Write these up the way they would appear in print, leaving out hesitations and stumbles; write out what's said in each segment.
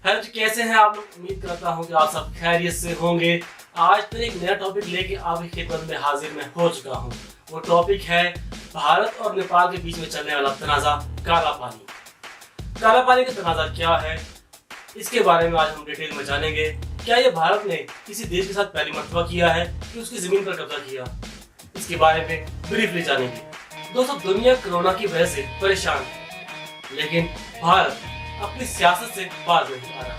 Hello जी, कैसे हैं आप लोग। उम्मीद करता हूं कि आप सब खैरियत से होंगे। आज फिर एक नया टॉपिक लेके आपकी खिदमत में हाजिर मैं हो चुका हूं। वो टॉपिक है भारत और नेपाल के बीच में चलने वाला तनाज़ा काला पानी। काला पानी का तनाज़ा क्या है, इसके बारे में आज हम डिटेल में जानेंगे। क्या ये भारत ने किसी देश के साथ पहली मर्तबा किया है कि उसकी जमीन पर कब्जा किया, इसके बारे में ब्रीफली जानेंगे। दोस्तों, दुनिया कोरोना की वजह से परेशान है, लेकिन भारत अपनी सियासत से बाज नहीं आ रहा।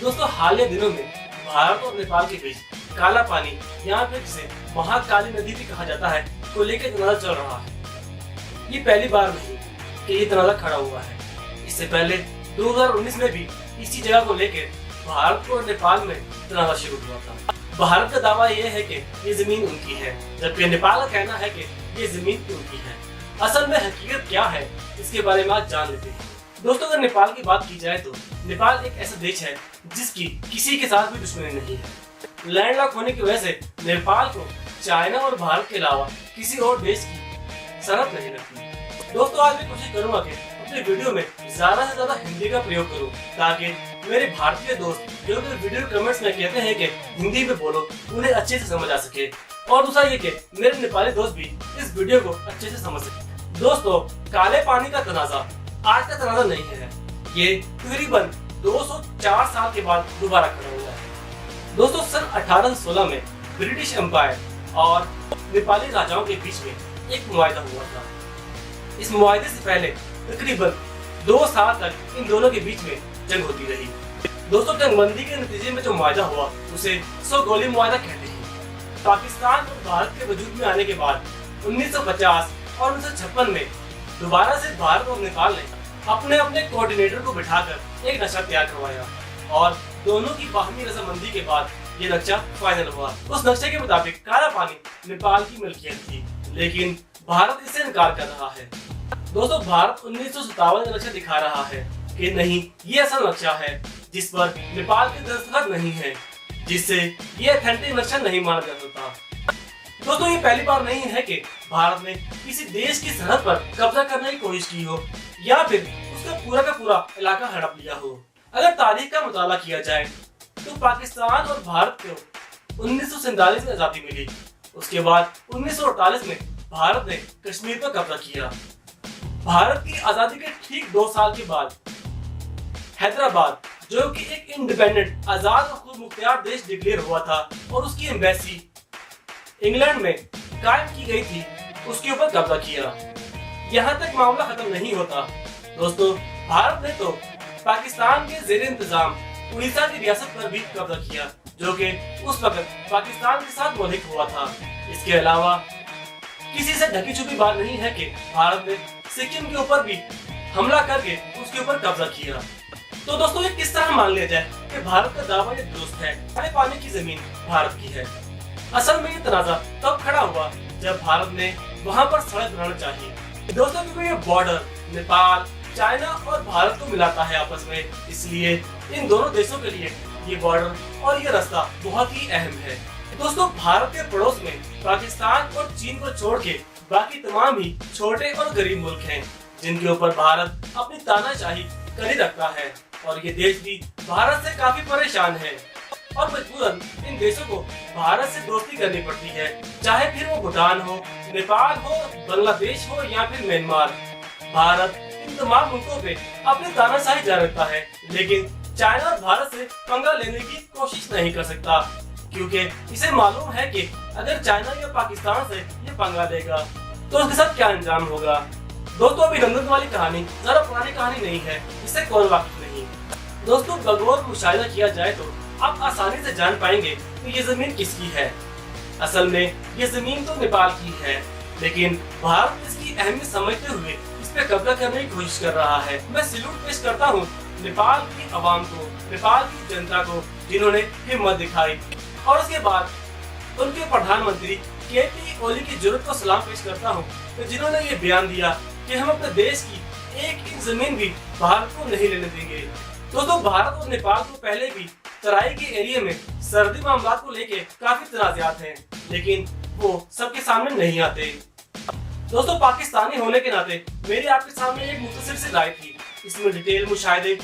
दोस्तों, हालिया दिनों में भारत और नेपाल के बीच काला पानी, यहाँ पे जिसे महाकाली नदी भी कहा जाता है, को लेकर तनाज़ा चल रहा है। ये पहली बार नहीं कि ये तनाज़ा खड़ा हुआ है। इससे पहले 2019 में भी इसी जगह को लेकर भारत और नेपाल में तनाज़ा शुरू हुआ था। भारत का दावा यह है कि ये जमीन उनकी है, जबकि नेपाल का कहना है कि ये जमीन उनकी है। असल में हकीकत क्या है, इसके बारे में आज जान लेते हैं। दोस्तों, अगर नेपाल की बात की जाए तो नेपाल एक ऐसा देश है जिसकी किसी के साथ भी दुश्मनी नहीं है। लैंडलॉक होने की वजह से नेपाल को चाइना और भारत के अलावा किसी और देश की सरहद नहीं लगती। दोस्तों, आज मैं कोशिश करूंगा कि अपने वीडियो में ज्यादा से ज्यादा हिंदी का प्रयोग करूं, ताकि मेरे भारतीय दोस्त जो वीडियो कमेंट्स में कहते हैं कि हिंदी में बोलो, उन्हें अच्छे से समझ आ सके। और दूसरा ये कि मेरे नेपाली दोस्त भी इस वीडियो को अच्छे से समझ सके। दोस्तों, काले पानी का तनाज़ा आज का तनाज़ा नहीं है, ये तकरीबन 204 साल के बाद दोबारा खड़ा हुआ है। दोस्तों, सन 1816 में ब्रिटिश एम्पायर और नेपाली राजाओं के बीच में एक मुआहदा हुआ था। इस मुआहदे से पहले तकरीबन 2 साल तक इन दोनों के बीच में जंग होती रही। दोस्तों, जंगबंदी के नतीजे में जो मुआहदा हुआ उसे 100 गोली मुआहदा कहते हैं। पाकिस्तान और भारत के वजूद में आने के बाद 1950 और 1956 में दोबारा से भारत और नेपाल ने अपने अपने कोऑर्डिनेटर को बिठाकर एक नक्शा तैयार करवाया और दोनों की बाहमी रजामंदी के बाद ये नक्शा फाइनल हुआ। उस नक्शे के मुताबिक काला पानी नेपाल की मिल्कियत थी, लेकिन भारत इससे इनकार कर रहा है। दोस्तों, भारत 1957 का नक्शा दिखा रहा है कि नहीं, ये असल नक्शा है जिस पर नेपाल के दस्तखत नहीं है, जिससे ये ऑथेंटिक नक्शा नहीं माना जा सकता। दोस्तों, ये पहली बार नहीं है कि भारत ने किसी देश की सरहद पर कब्जा करने की कोशिश की हो या फिर उसका पूरा का पूरा इलाका हड़प लिया हो। अगर तारीख का मुताला किया जाए तो पाकिस्तान और भारत को 1947 में आजादी मिली। उसके बाद 1948 में भारत ने कश्मीर पर कब्जा किया। भारत की आजादी के ठीक 2 साल के बाद हैदराबाद, जो कि एक इंडिपेंडेंट आजाद और खुद मुख्तियार देश डिक्लेयर हुआ था और उसकी एम्बेसी इंग्लैंड में कायम की गई थी, उसके ऊपर कब्जा किया। यहाँ तक मामला खत्म नहीं होता। दोस्तों, भारत ने तो पाकिस्तान के जेर इंतजाम उड़ीसा की रियासत पर भी कब्जा किया, जो कि उस वक्त पाकिस्तान के साथ मुल्क हुआ था। इसके अलावा किसी से ढकी छुपी बात नहीं है कि भारत ने सिक्किम के ऊपर भी हमला करके उसके ऊपर कब्जा किया। तो दोस्तों, ये किस तरह मान लिया जाए कि भारत का दावा ये दुरुस्त है, काले पानी की जमीन भारत की है। असल में ये तनाज़ा तब खड़ा हुआ जब भारत ने वहां पर सड़क बनाना चाहिए। दोस्तों, क्योंकि ये बॉर्डर नेपाल, चाइना और भारत को मिलाता है आपस में, इसलिए इन दोनों देशों के लिए ये बॉर्डर और ये रास्ता बहुत ही अहम है। दोस्तों, भारत के पड़ोस में पाकिस्तान और चीन को छोड़ के बाकी तमाम ही छोटे और गरीब मुल्क हैं, जिनके ऊपर भारत अपनी तानाशाही कर ही रखता है। और ये देश भी भारत से काफी परेशान है और मजबूरन इन देशों को भारत से दोस्ती करनी पड़ती है, चाहे फिर वो भूटान हो, नेपाल हो, बांग्लादेश हो या फिर म्यांमार। भारत इन तमाम मुल्कों पे अपनी तानाशाही जारी रखता है, लेकिन चाइना और भारत से पंगा लेने की कोशिश नहीं कर सकता, क्योंकि इसे मालूम है कि अगर चाइना या पाकिस्तान से ये पंगा लेगा तो उसके साथ क्या अंजाम होगा। दोस्तों, अभिनंदन वाली कहानी ज्यादा पुरानी कहानी नहीं है, इससे कोई वाकिफ नहीं। दोस्तों, बगौर मुशाहिदा किया जाए तो आप आसानी से जान पाएंगे कि ये जमीन किसकी है। असल में ये जमीन तो नेपाल की है, लेकिन भारत इसकी अहमियत समझते हुए इस पे कब्जा करने की कोशिश कर रहा है। मैं सैल्यूट पेश करता हूँ नेपाल की आवाम को, नेपाल की जनता को, जिन्होंने हिम्मत दिखाई। और उसके बाद उनके प्रधानमंत्री केपी ओली की जरूरत को सलाम पेश करता हूँ, जिन्होंने ये बयान दिया कि हम अपने देश की एक इंच जमीन भी भारत को नहीं लेने देंगे। दोस्तों, भारत और नेपाल को पहले भी तराई के एरिया में सर्दी मामला को लेके काफी तनाज़ात हैं, लेकिन वो सबके सामने नहीं आते। दोस्तों, पाकिस्तानी होने के नाते मेरी आपके सामने एक मुख्तसर सी राय थी। इसमें डिटेल मुशाहिदे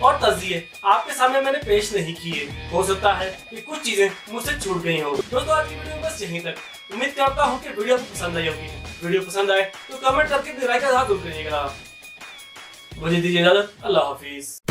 और तजिए आपके सामने मैंने पेश नहीं किए। हो सकता है कि कुछ चीजें मुझसे छूट गई हो। दोस्तों आज की वीडियो में बस यहीं तक। उम्मीद करता हूँ कि वीडियो पसंद आई होगी। वीडियो पसंद आए तो कमेंट करके राय का जरूर करिएगा। मुझे दीजिए इजाजत। अल्लाह हाफिज।